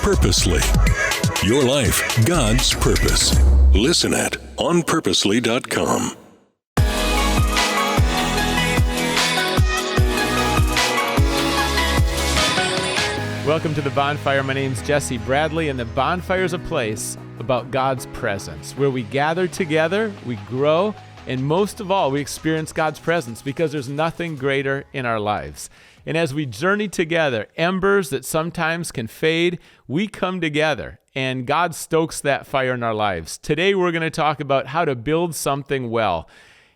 Purposely. Your life, God's purpose. Listen at onpurposely.com. Welcome to the Bonfire. My name's Jesse Bradley, and the Bonfire is a place about God's presence, where we gather together, we grow, and most of all, we experience God's presence because there's nothing greater in our lives. And as we journey together, embers that sometimes can fade, we come together, and God stokes that fire in our lives. Today, we're going to talk about how to build something well.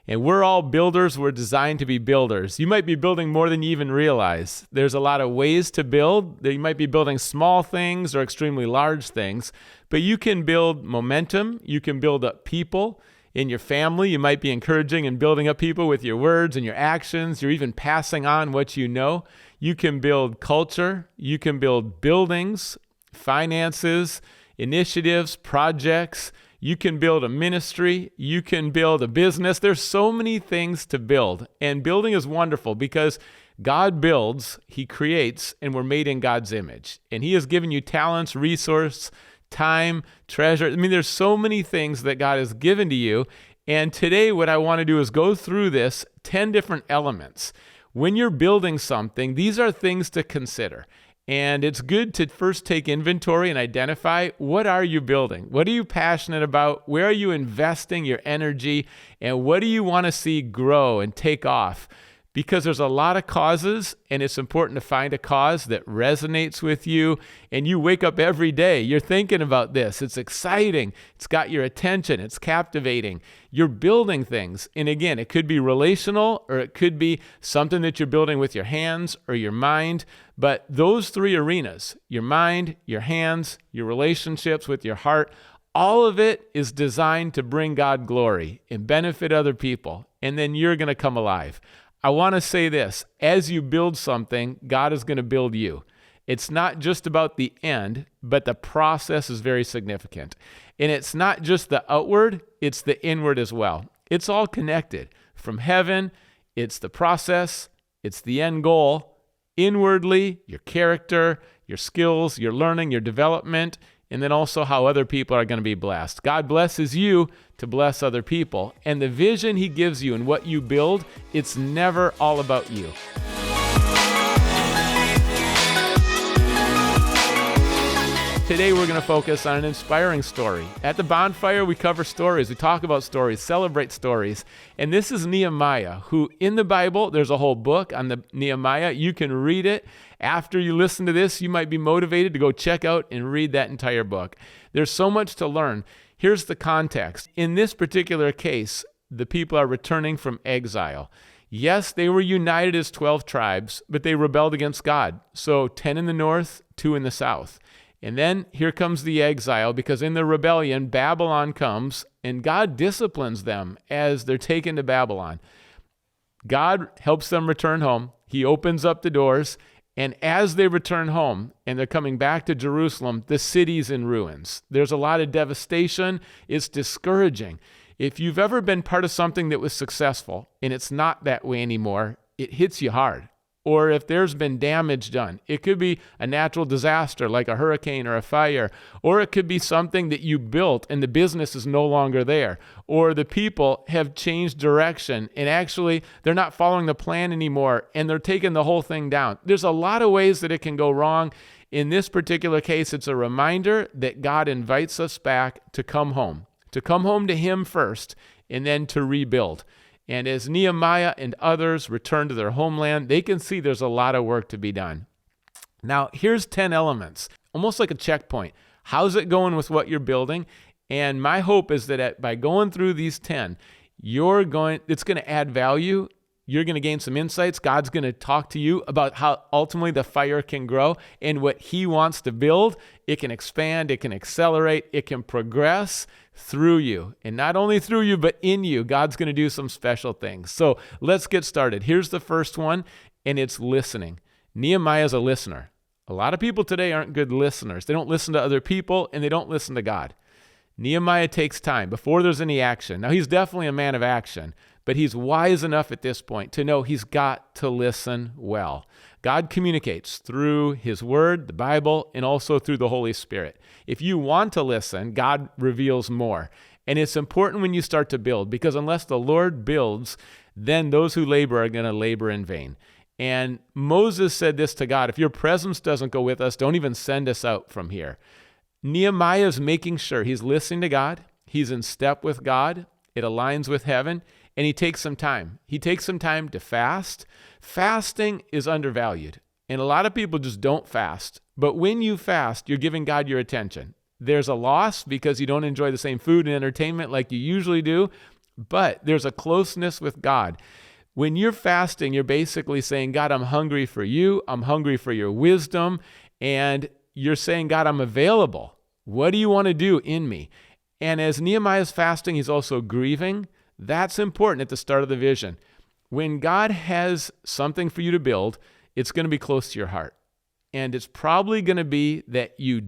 And we're all builders. We're designed to be builders. You might be building more than you even realize. There's a lot of ways to build. You might be building small things or extremely large things, but you can build momentum. You can build up people in your family. You might be encouraging and building up people with your words and your actions. You're even passing on what you know. You can build culture. You can build buildings, finances, initiatives, projects. You can build a ministry. You can build a business. There's so many things to build. And building is wonderful because God builds, He creates, and we're made in God's image. And He has given you talents, resource, time, treasure. I mean, there's so many things that God has given to you. And today what I want to do is go through this 10 different elements. When you're building something, these are things to consider. And it's good to first take inventory and identify, what are you building? What are you passionate about? Where are you investing your energy? And what do you want to see grow and take off? Because there's a lot of causes, and it's important to find a cause that resonates with you. And you wake up every day, you're thinking about this. It's exciting. It's got your attention. It's captivating. You're building things. And again, it could be relational, or it could be something that you're building with your hands or your mind. But those three arenas, your mind, your hands, your relationships with your heart, all of it is designed to bring God glory and benefit other people. And then you're going to come alive. I want to say this, as you build something, God is going to build you. It's not just about the end, but the process is very significant. And it's not just the outward, it's the inward as well. It's all connected. From heaven, it's the process, it's the end goal. Inwardly, your character, your skills, your learning, your development, and then also how other people are going to be blessed. God blesses you to bless other people. And the vision He gives you and what you build, it's never all about you. Today we're going to focus on an inspiring story. At the Bonfire, we cover stories. We talk about stories, celebrate stories. And this is Nehemiah, who in the Bible, there's a whole book on the Nehemiah. You can read it. After you listen to this, you might be motivated to go check out and read that entire book. There's so much to learn. Here's the context. In this particular case, the people are returning from exile. Yes, they were united as 12 tribes, but they rebelled against God. So 10 in the north, 2 in the south. And then here comes the exile, because in the rebellion, Babylon comes, and God disciplines them as they're taken to Babylon. God helps them return home. He opens up the doors, and as they return home and they're coming back to Jerusalem, the city's in ruins. There's a lot of devastation. It's discouraging. If you've ever been part of something that was successful and it's not that way anymore, it hits you hard. Or if there's been damage done, it could be a natural disaster like a hurricane or a fire, or it could be something that you built and the business is no longer there, or the people have changed direction and actually they're not following the plan anymore and they're taking the whole thing down. There's a lot of ways that it can go wrong. In this particular case, it's a reminder that God invites us back to come home to Him first, and then to rebuild. And as Nehemiah and others return to their homeland, they can see there's a lot of work to be done. Now, here's 10 elements, almost like a checkpoint. How's it going with what you're building? And my hope is that by going through these 10, it's going to add value. You're going to gain some insights. God's going to talk to you about how ultimately the fire can grow and what He wants to build. It can expand, it can accelerate, it can progress through you. And not only through you, but in you. God's going to do some special things. So let's get started. Here's the first one, and it's listening. Nehemiah is a listener. A lot of people today aren't good listeners. They don't listen to other people, and they don't listen to God. Nehemiah takes time before there's any action. Now, he's definitely a man of action, but he's wise enough at this point to know he's got to listen well. God communicates through his word, the Bible, and also through the Holy Spirit. If you want to listen, God reveals more. And it's important when you start to build, because unless the Lord builds, then those who labor are going to labor in vain. And Moses said this to God: if your presence doesn't go with us, don't even send us out from here. Nehemiah is making sure he's listening to God, he's in step with God, it aligns with heaven, and he takes some time. He takes some time to fast. Fasting is undervalued, and a lot of people just don't fast. But when you fast, you're giving God your attention. There's a loss because you don't enjoy the same food and entertainment like you usually do, but there's a closeness with God. When you're fasting, you're basically saying, God, I'm hungry for you. I'm hungry for your wisdom. And you're saying, God, I'm available. What do you want to do in me? And as Nehemiah's fasting, he's also grieving. That's important at the start of the vision. When God has something for you to build, it's going to be close to your heart. And it's probably going to be that you're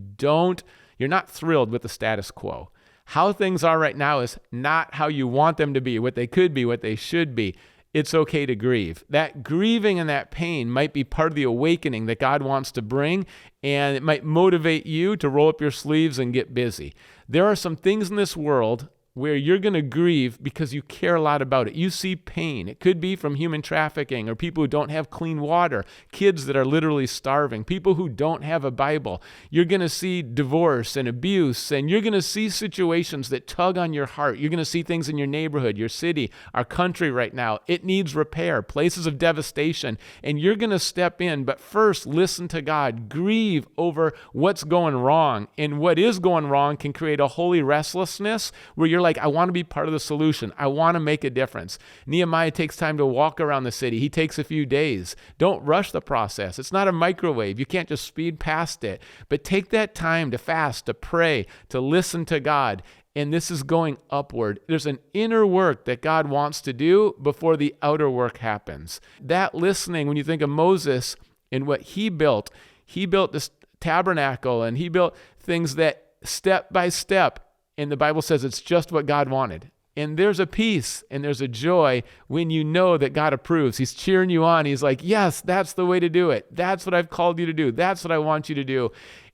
not thrilled with the status quo. How things are right now is not how you want them to be, what they could be, what they should be. It's okay to grieve. That grieving and that pain might be part of the awakening that God wants to bring, and it might motivate you to roll up your sleeves and get busy. There are some things in this world where you're going to grieve because you care a lot about it. You see pain. It could be from human trafficking or people who don't have clean water, kids that are literally starving, people who don't have a Bible. You're going to see divorce and abuse, and you're going to see situations that tug on your heart. You're going to see things in your neighborhood, your city, our country right now. It needs repair, places of devastation, and you're going to step in. But first, listen to God. Grieve over what's going wrong, and what is going wrong can create a holy restlessness where you're like, I want to be part of the solution. I want to make a difference. Nehemiah takes time to walk around the city. He takes a few days. Don't rush the process. It's not a microwave. You can't just speed past it. But take that time to fast, to pray, to listen to God. And this is going upward. There's an inner work that God wants to do before the outer work happens. That listening, when you think of Moses and what he built this tabernacle, and he built things that step by step, and the Bible says it's just what God wanted. And there's a peace and there's a joy when you know that God approves. He's cheering you on. He's like, yes, that's the way to do it. That's what I've called you to do. That's what I want you to do.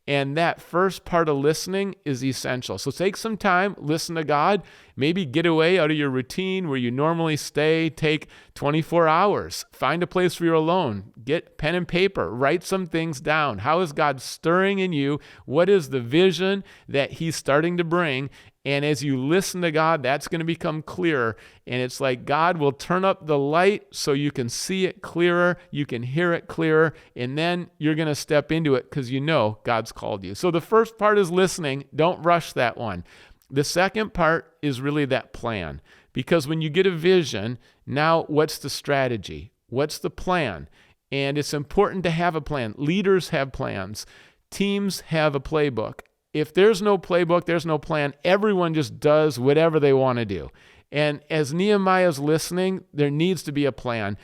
And that first part of listening is essential. So take some time, listen to God, maybe get away out of your routine where you normally stay, take 24 hours, find a place where you're alone, get pen and paper, write some things down. How is God stirring in you? What is the vision that he's starting to bring? And as you listen to God, that's going to become clearer. And it's like God will turn up the light so you can see it clearer, you can hear it clearer, and then you're going to step into it because you know God's called you. So the first part is listening. Don't rush that one. The second part is really that plan. Because when you get a vision, now what's the strategy? What's the plan? And it's important to have a plan. Leaders have plans. Teams have a playbook. If there's no playbook, there's no plan. Everyone just does whatever they want to do. And as Nehemiah's listening, there needs to be a plan.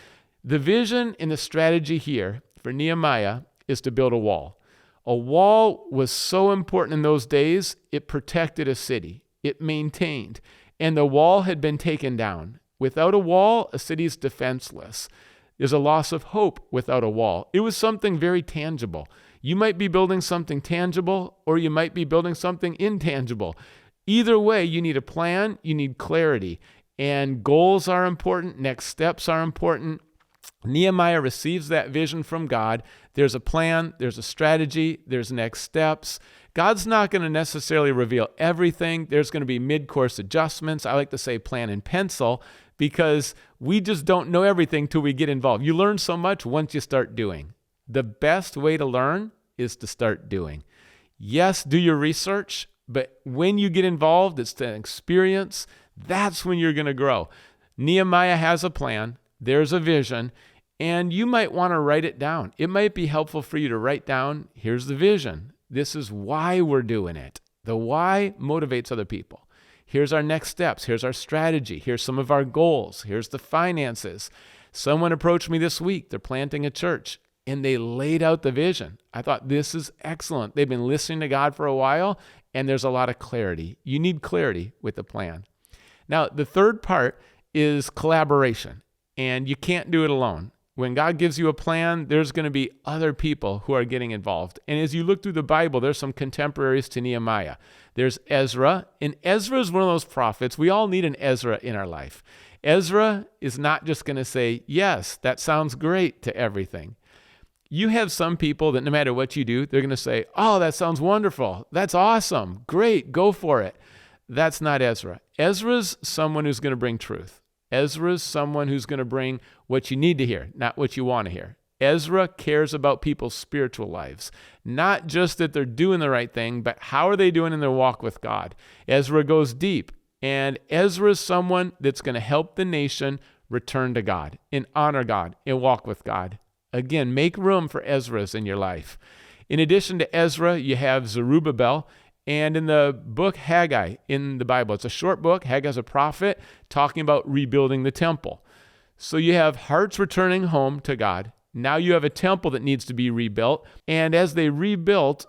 The vision and the strategy here for Nehemiah is to build a wall. A wall was so important in those days, it protected a city. It maintained. And the wall had been taken down. Without a wall, a city's defenseless. There's a loss of hope without a wall. It was something very tangible. You might be building something tangible, or you might be building something intangible. Either way, you need a plan, you need clarity, and goals are important, next steps are important. Nehemiah receives that vision from God. There's a plan, there's a strategy, there's next steps. God's not going to necessarily reveal everything. There's going to be mid-course adjustments. I like to say plan in pencil, because we just don't know everything till we get involved. You learn so much once you start doing. The best way to learn is to start doing. Yes, do your research, but when you get involved, it's an experience. That's when you're going to grow. Nehemiah has a plan. There's a vision, and you might want to write it down. It might be helpful for you to write down, here's the vision. This is why we're doing it. The why motivates other people. Here's our next steps. Here's our strategy. Here's some of our goals. Here's the finances. Someone approached me this week. They're planting a church, and they laid out the vision. I thought, this is excellent. They've been listening to God for a while, and there's a lot of clarity. You need clarity with the plan. Now, the third part is collaboration, and you can't do it alone. When God gives you a plan, there's going to be other people who are getting involved. And as you look through the Bible, there's some contemporaries to Nehemiah. There's Ezra, and Ezra is one of those prophets. We all need an Ezra in our life. Ezra is not just going to say, yes, that sounds great to everything. You have some people that no matter what you do, they're going to say, oh, that sounds wonderful. That's awesome. Great. Go for it. That's not Ezra. Ezra's someone who's going to bring truth. Ezra's someone who's going to bring what you need to hear, not what you want to hear. Ezra cares about people's spiritual lives, not just that they're doing the right thing, but how are they doing in their walk with God? Ezra goes deep, and Ezra is someone that's going to help the nation return to God and honor God and walk with God. Again, make room for Ezra's in your life. In addition to Ezra, you have Zerubbabel. And in the book Haggai in the Bible, it's a short book. Haggai's a prophet talking about rebuilding the temple. So you have hearts returning home to God. Now you have a temple that needs to be rebuilt. And as they rebuilt,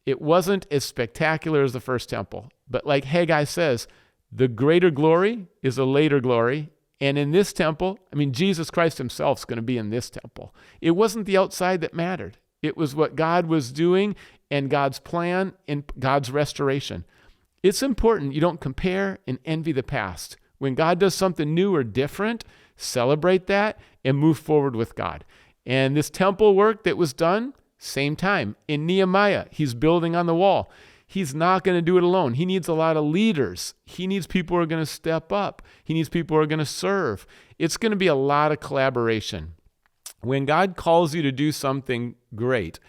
it wasn't as spectacular as the first temple. But like Haggai says, the greater glory is a later glory. And in this temple, Jesus Christ himself is going to be in this temple. It wasn't the outside that mattered. It was what God was doing and God's plan and God's restoration. It's important you don't compare and envy the past. When God does something new or different, celebrate that and move forward with God. And this temple work that was done, same time. In Nehemiah, he's building on the wall. He's not going to do it alone. He needs a lot of leaders. He needs people who are going to step up. He needs people who are going to serve. It's going to be a lot of collaboration. When God calls you to do something great,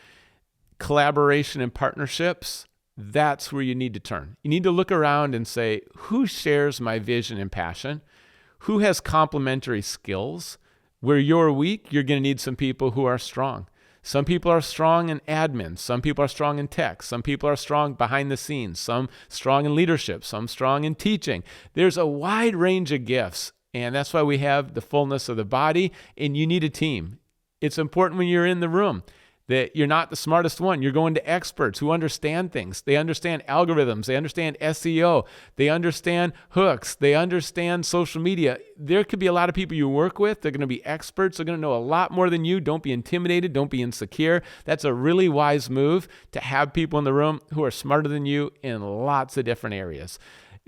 collaboration and partnerships, that's where you need to turn. You need to look around and say, who shares my vision and passion? Who has complementary skills? Where you're weak, you're going to need some people who are strong. Some people are strong in admin. Some people are strong in tech. Some people are strong behind the scenes. Some strong in leadership. Some strong in teaching. There's a wide range of gifts, and that's why we have the fullness of the body, and you need a team. It's important when you're in the room that you're not the smartest one. You're going to experts who understand things. They understand algorithms. They understand SEO. They understand hooks. They understand social media. There could be a lot of people you work with. They're going to be experts. They're going to know a lot more than you. Don't be intimidated. Don't be insecure. That's a really wise move to have people in the room who are smarter than you in lots of different areas.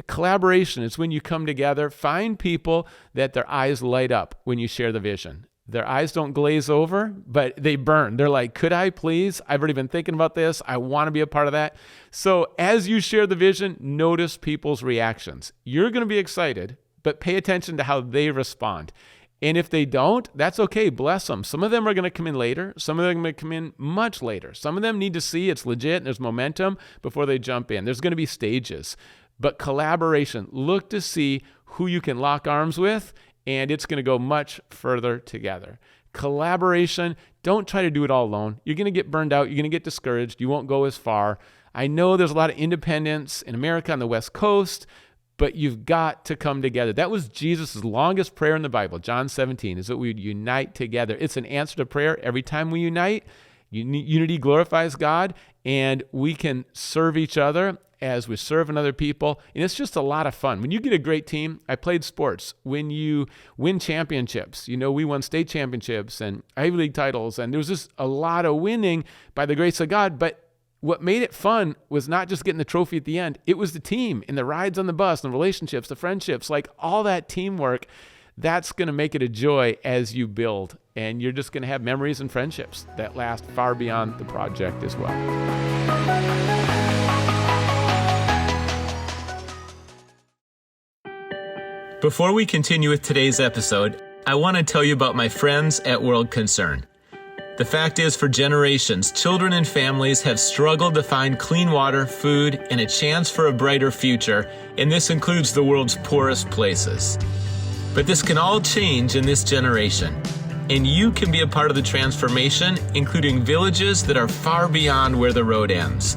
Collaboration is when you come together. Find people that their eyes light up when you share the vision. Their eyes don't glaze over, but they burn. They're like, could I please? I've already been thinking about this. I want to be a part of that. So as you share the vision, notice people's reactions. You're going to be excited, but pay attention to how they respond. And if they don't, that's okay. Bless them. Some of them are going to come in later. Some of them are going to come in much later. Some of them need to see it's legit and there's momentum before they jump in. There's going to be stages. But collaboration, look to see who you can lock arms with, and it's going to go much further together. Collaboration, don't try to do it all alone. You're going to get burned out. You're going to get discouraged. You won't go as far. I know there's a lot of independence in America on the West Coast, but you've got to come together. That was Jesus' longest prayer in the Bible, John 17, is that we would unite together. It's an answer to prayer. Every time we unite, unity glorifies God, and we can serve each other as we serve other people. And it's just a lot of fun. When you get a great team, I played sports. When you win championships, we won state championships and Ivy League titles, and there was just a lot of winning by the grace of God. But what made it fun was not just getting the trophy at the end. It was the team and the rides on the bus and the relationships, the friendships, like all that teamwork. That's going to make it a joy as you build. And you're just going to have memories and friendships that last far beyond the project as well. Before we continue with today's episode, I want to tell you about my friends at World Concern. The fact is, for generations, children and families have struggled to find clean water, food, and a chance for a brighter future, and this includes the world's poorest places. But this can all change in this generation, and you can be a part of the transformation, including villages that are far beyond where the road ends.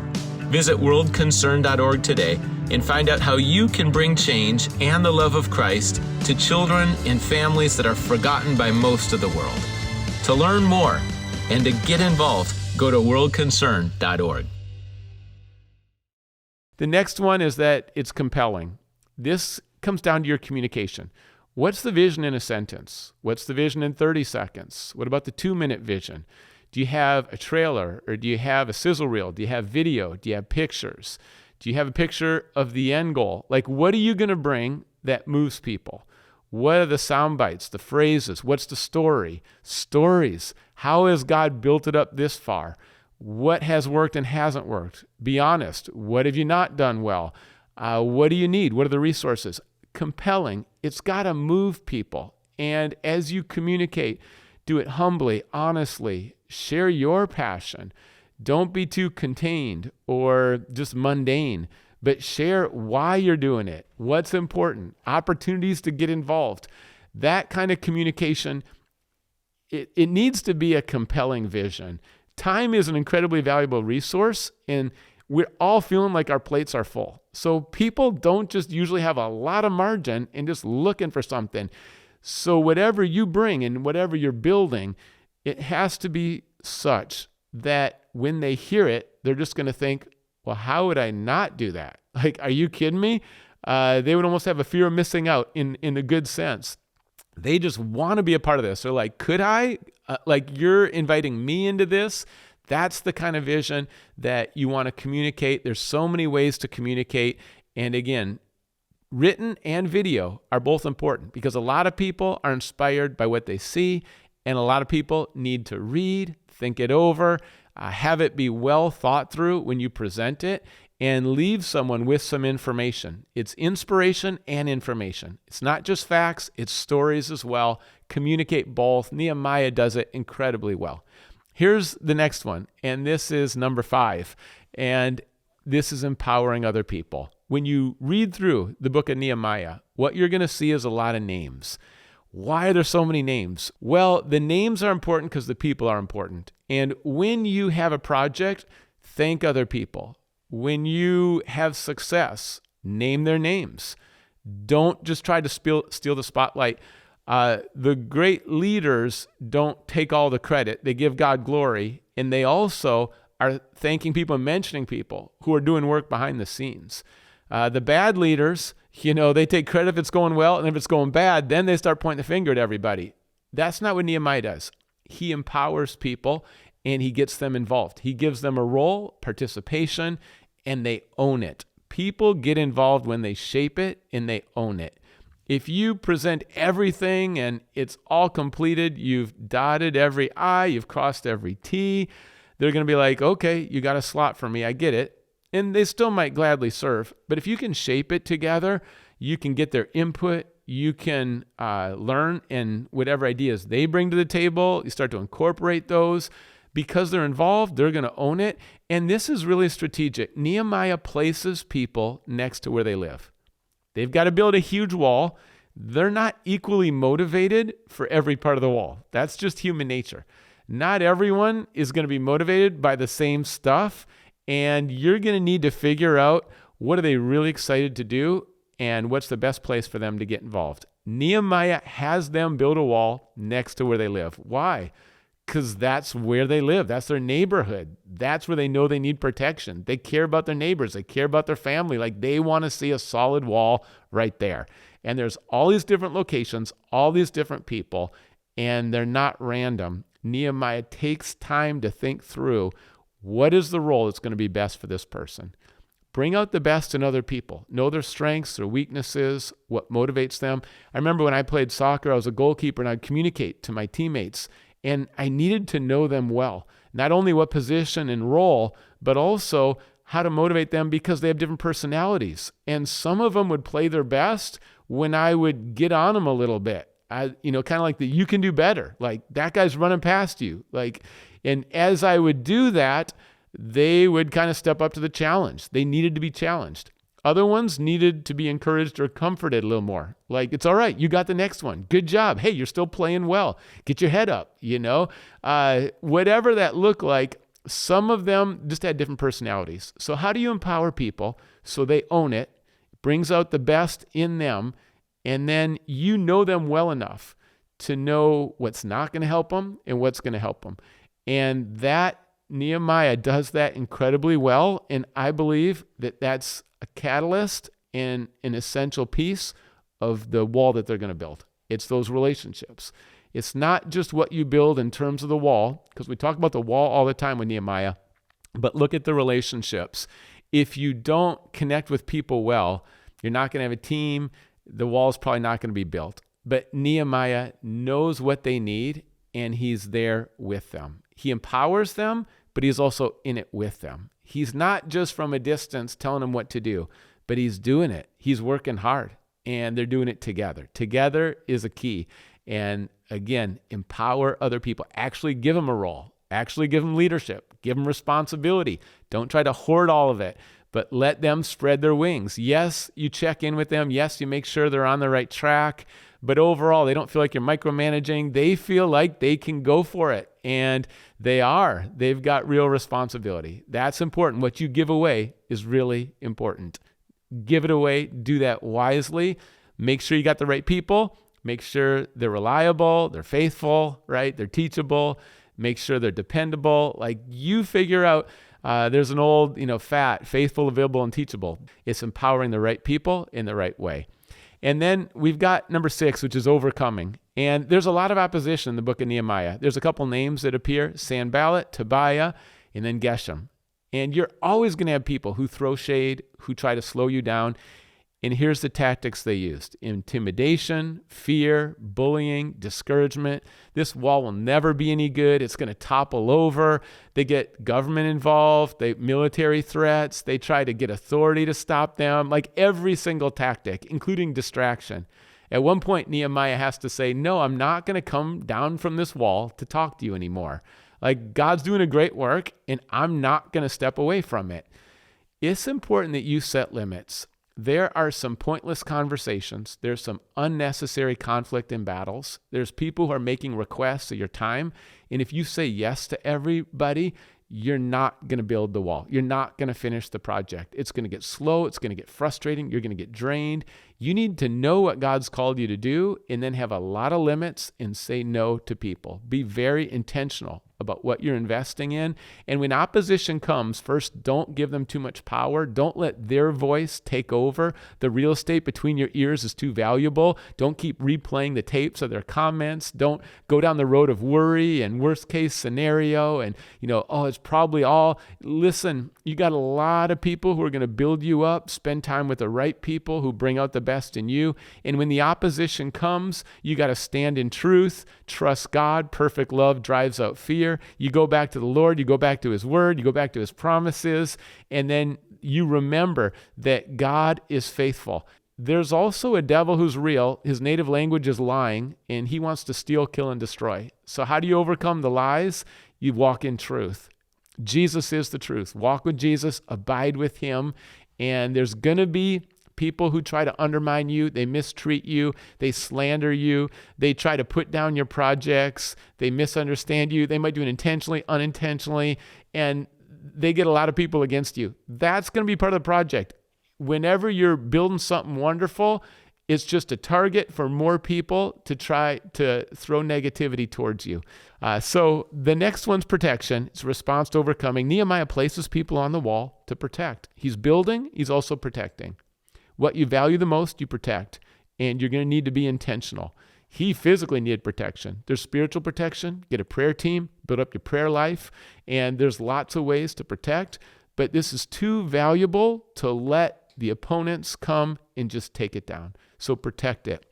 Visit worldconcern.org today and find out how you can bring change and the love of Christ to children and families that are forgotten by most of the world. To learn more and to get involved, go to worldconcern.org. The next one is that it's compelling. This comes down to your communication. What's the vision in a sentence? What's the vision in 30 seconds? What about the 2-minute vision? Do you have a trailer, or do you have a sizzle reel? Do you have video? Do you have pictures? Do you have a picture of the end goal? Like, what are you going to bring that moves people? What are the sound bites, the phrases? What's the story? Stories. How has God built it up this far? What has worked and hasn't worked? Be honest. What have you not done well? What do you need? What are the resources? Compelling. It's got to move people. And as you communicate, do it humbly, honestly. Share your passion. Don't be too contained or just mundane, but share why you're doing it, what's important, opportunities to get involved. That kind of communication, it needs to be a compelling vision. Time is an incredibly valuable resource, and we're all feeling like our plates are full. So people don't just usually have a lot of margin and just looking for something. So whatever you bring and whatever you're building, it has to be such that when they hear it, they're just going to think, well, how would I not do that? Like, are you kidding me? They would almost have a fear of missing out in a good sense. They just want to be a part of this. They're like, could I? Like, you're inviting me into this? That's the kind of vision that you want to communicate. There's so many ways to communicate. And again, written and video are both important because a lot of people are inspired by what they see, and a lot of people need to read, think it over, have it be well thought through when you present it, and leave someone with some information. It's inspiration and information. It's not just facts, it's stories as well. Communicate both. Nehemiah does it incredibly well. Here's the next one, and this is number 5, and this is empowering other people. When you read through the book of Nehemiah, what you're going to see is a lot of names. Why are there so many names? Well, the names are important because the people are important. And when you have a project, thank other people. When you have success, name their names. Don't just try to steal the spotlight. The great leaders don't take all the credit. They give God glory, and they also are thanking people and mentioning people who are doing work behind the scenes. The bad leaders, they take credit if it's going well, and if it's going bad, then they start pointing the finger at everybody. That's not what Nehemiah does. He empowers people, and he gets them involved. He gives them a role, participation, and they own it. People get involved when they shape it and they own it. If you present everything and it's all completed, you've dotted every I, you've crossed every T, they're going to be like, okay, you got a slot for me, I get it. And they still might gladly serve. But if you can shape it together, you can get their input, you can learn, and whatever ideas they bring to the table, you start to incorporate those. Because they're involved, they're going to own it. And this is really strategic. Nehemiah places people next to where they live. They've got to build a huge wall. They're not equally motivated for every part of the wall. That's just human nature. Not everyone is going to be motivated by the same stuff. And you're going to need to figure out what are they really excited to do and what's the best place for them to get involved. Nehemiah has them build a wall next to where they live. Why? Because that's where they live. That's their neighborhood. That's where they know they need protection. They care about their neighbors. They care about their family. Like, they want to see a solid wall right there. And there's all these different locations, all these different people, and they're not random. Nehemiah takes time to think through what is the role that's going to be best for this person. Bring out the best in other people. Know their strengths, their weaknesses, what motivates them. I remember when I played soccer, I was a goalkeeper, and I'd communicate to my teammates. And I needed to know them well, not only what position and role, but also how to motivate them because they have different personalities. And some of them would play their best when I would get on them a little bit. Kind of like you can do better. Like, that guy's running past you. And as I would do that, they would kind of step up to the challenge. They needed to be challenged. Other ones needed to be encouraged or comforted a little more. Like, it's all right. You got the next one. Good job. Hey, you're still playing well. Get your head up, Whatever that looked like, some of them just had different personalities. So how do you empower people so they own it, brings out the best in them, and then you know them well enough to know what's not going to help them and what's going to help them. And that Nehemiah does that incredibly well. And I believe that that's a catalyst and an essential piece of the wall that they're going to build. It's those relationships. It's not just what you build in terms of the wall, because we talk about the wall all the time with Nehemiah, but look at the relationships. If you don't connect with people well, you're not going to have a team. The wall's probably not going to be built. But Nehemiah knows what they need, and he's there with them. He empowers them, but he's also in it with them. He's not just from a distance telling them what to do, but he's doing it. He's working hard, and they're doing it together. Together is a key. And again, empower other people. Actually give them a role. Actually give them leadership. Give them responsibility. Don't try to hoard all of it, but let them spread their wings. Yes, you check in with them. Yes, you make sure they're on the right track. But overall, they don't feel like you're micromanaging. They feel like they can go for it. And they are. They've got real responsibility. That's important. What you give away is really important. Give it away. Do that wisely. Make sure you got the right people. Make sure they're reliable. They're faithful, right? They're teachable. Make sure they're dependable. Like you figure out, there's an old, faithful, available, and teachable. It's empowering the right people in the right way. And then we've got number 6, which is overcoming. And there's a lot of opposition in the book of Nehemiah. There's a couple names that appear, Sanballat, Tobiah, and then Geshem. And you're always going to have people who throw shade, who try to slow you down. And here's the tactics they used: intimidation, fear, bullying, discouragement. This wall will never be any good. It's going to topple over. They get government involved, military threats. They try to get authority to stop them, like every single tactic, including distraction. At one point, Nehemiah has to say, no, I'm not going to come down from this wall to talk to you anymore. Like, God's doing a great work, and I'm not going to step away from it. It's important that you set limits. There are some pointless conversations. There's some unnecessary conflict and battles. There's people who are making requests of your time. And if you say yes to everybody, you're not going to build the wall. You're not going to finish the project. It's going to get slow. It's going to get frustrating. You're going to get drained. You need to know what God's called you to do and then have a lot of limits and say no to people. Be very intentional about what you're investing in. And when opposition comes, first, don't give them too much power. Don't let their voice take over. The real estate between your ears is too valuable. Don't keep replaying the tapes of their comments. Don't go down the road of worry and worst case scenario and, it's probably all. Listen, you got a lot of people who are going to build you up. Spend time with the right people who bring out the best in you. And when the opposition comes, you got to stand in truth, trust God. Perfect love drives out fear. You go back to the Lord, you go back to his word, you go back to his promises, and then you remember that God is faithful. There's also a devil who's real. His native language is lying, and he wants to steal, kill, and destroy. So how do you overcome the lies? You walk in truth. Jesus is the truth. Walk with Jesus, abide with him, and there's going to be people who try to undermine you, they mistreat you, they slander you, they try to put down your projects, they misunderstand you, they might do it intentionally, unintentionally, and they get a lot of people against you. That's going to be part of the project. Whenever you're building something wonderful, it's just a target for more people to try to throw negativity towards you. So the next one's protection. It's a response to overcoming. Nehemiah places people on the wall to protect. He's building, he's also protecting. What you value the most, you protect, and you're going to need to be intentional. He physically needed protection. There's spiritual protection. Get a prayer team, build up your prayer life, and there's lots of ways to protect, but this is too valuable to let the opponents come and just take it down. So protect it.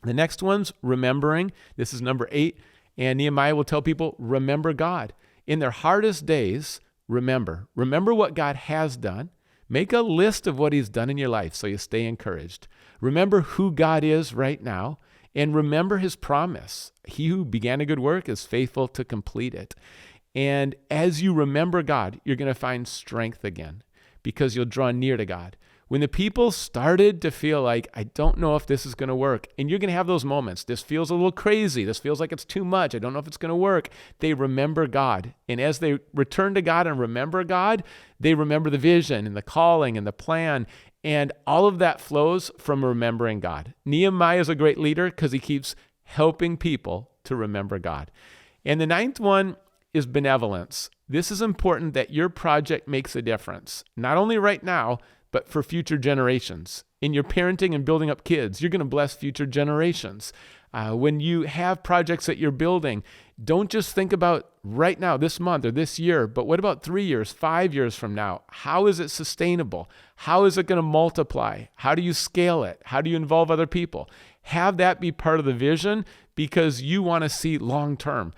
The next one's remembering. This is number 8, and Nehemiah will tell people, remember God. In their hardest days, remember. Remember what God has done. Make a list of what he's done in your life so you stay encouraged. Remember who God is right now, and remember his promise. He who began a good work is faithful to complete it. And as you remember God, you're going to find strength again because you'll draw near to God. When the people started to feel like, I don't know if this is going to work, and you're going to have those moments. This feels a little crazy. This feels like it's too much. I don't know if it's going to work. They remember God. And as they return to God and remember God, they remember the vision and the calling and the plan. And all of that flows from remembering God. Nehemiah is a great leader because he keeps helping people to remember God. And the 9th one is benevolence. This is important that your project makes a difference, not only right now, but for future generations. In your parenting and building up kids, you're going to bless future generations. When you have projects that you're building, don't just think about right now, this month or this year, but what about 3 years, 5 years from now? How is it sustainable? How is it going to multiply? How do you scale it? How do you involve other people? Have that be part of the vision because you want to see long term.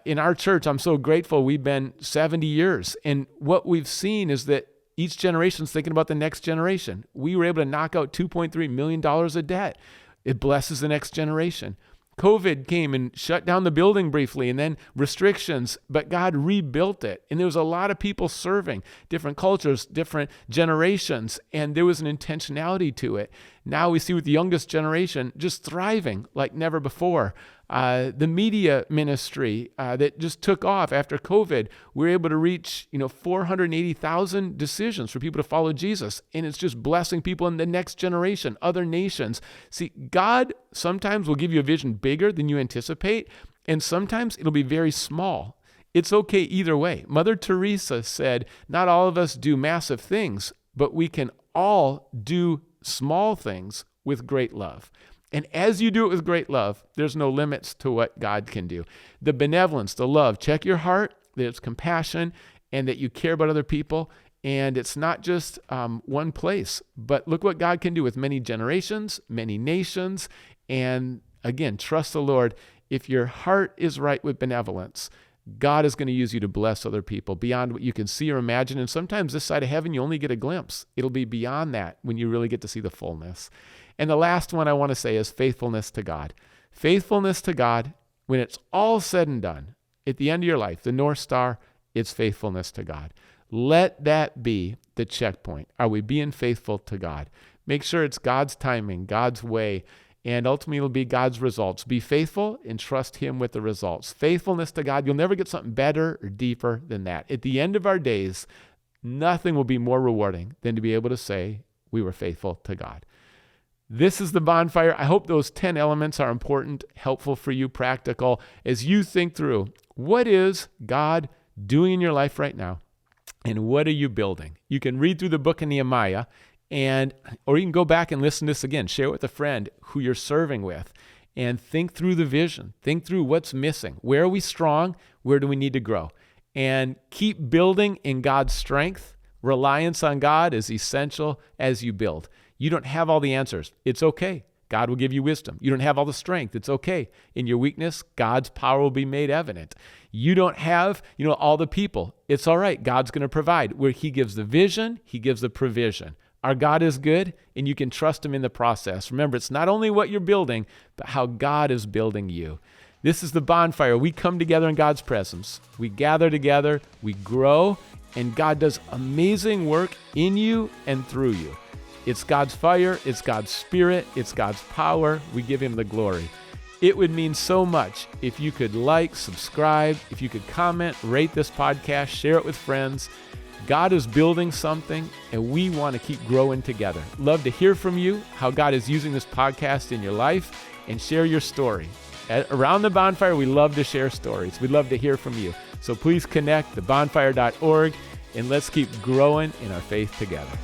In our church, I'm so grateful we've been 70 years. And what we've seen is that each generation's thinking about the next generation. We were able to knock out $2.3 million of debt. It blesses the next generation. COVID came and shut down the building briefly and then restrictions, but God rebuilt it. And there was a lot of people serving, different cultures, different generations, and there was an intentionality to it. Now we see with the youngest generation just thriving like never before. The media ministry that just took off after COVID, we were able to reach 480,000 decisions for people to follow Jesus. And it's just blessing people in the next generation, other nations. See, God sometimes will give you a vision bigger than you anticipate, and sometimes it'll be very small. It's okay either way. Mother Teresa said, not all of us do massive things, but we can all do small things with great love. And as you do it with great love, there's no limits to what God can do. The benevolence, the love, check your heart, that it's compassion, and that you care about other people. And it's not just one place, but look what God can do with many generations, many nations. And again, trust the Lord. If your heart is right with benevolence, God is going to use you to bless other people beyond what you can see or imagine. And sometimes this side of heaven, you only get a glimpse. It'll be beyond that when you really get to see the fullness. And the last one I want to say is faithfulness to God. Faithfulness to God, when it's all said and done, at the end of your life, the North Star, it's faithfulness to God. Let that be the checkpoint. Are we being faithful to God? Make sure it's God's timing, God's way, and ultimately it'll be God's results. Be faithful and trust Him with the results. Faithfulness to God, you'll never get something better or deeper than that. At the end of our days, nothing will be more rewarding than to be able to say we were faithful to God. This is the Bonfire. I hope those 10 elements are important, helpful for you, practical, as you think through what is God doing in your life right now and what are you building. You can read through the book of Nehemiah, or you can go back and listen to this again. Share it with a friend who you're serving with and think through the vision. Think through what's missing. Where are we strong? Where do we need to grow? And keep building in God's strength. Reliance on God is essential as you build. You don't have all the answers. It's okay. God will give you wisdom. You don't have all the strength. It's okay. In your weakness, God's power will be made evident. You don't have, all the people. It's all right. God's going to provide. Where He gives the vision, He gives the provision. Our God is good, and you can trust Him in the process. Remember, it's not only what you're building, but how God is building you. This is the Bonfire. We come together in God's presence. We gather together, we grow, and God does amazing work in you and through you. It's God's fire, it's God's spirit, it's God's power. We give Him the glory. It would mean so much if you could like, subscribe, if you could comment, rate this podcast, share it with friends. God is building something, and we want to keep growing together. Love to hear from you, how God is using this podcast in your life, and share your story. Around the Bonfire, we love to share stories. We'd love to hear from you. So please connect, thebonfire.org, and let's keep growing in our faith together.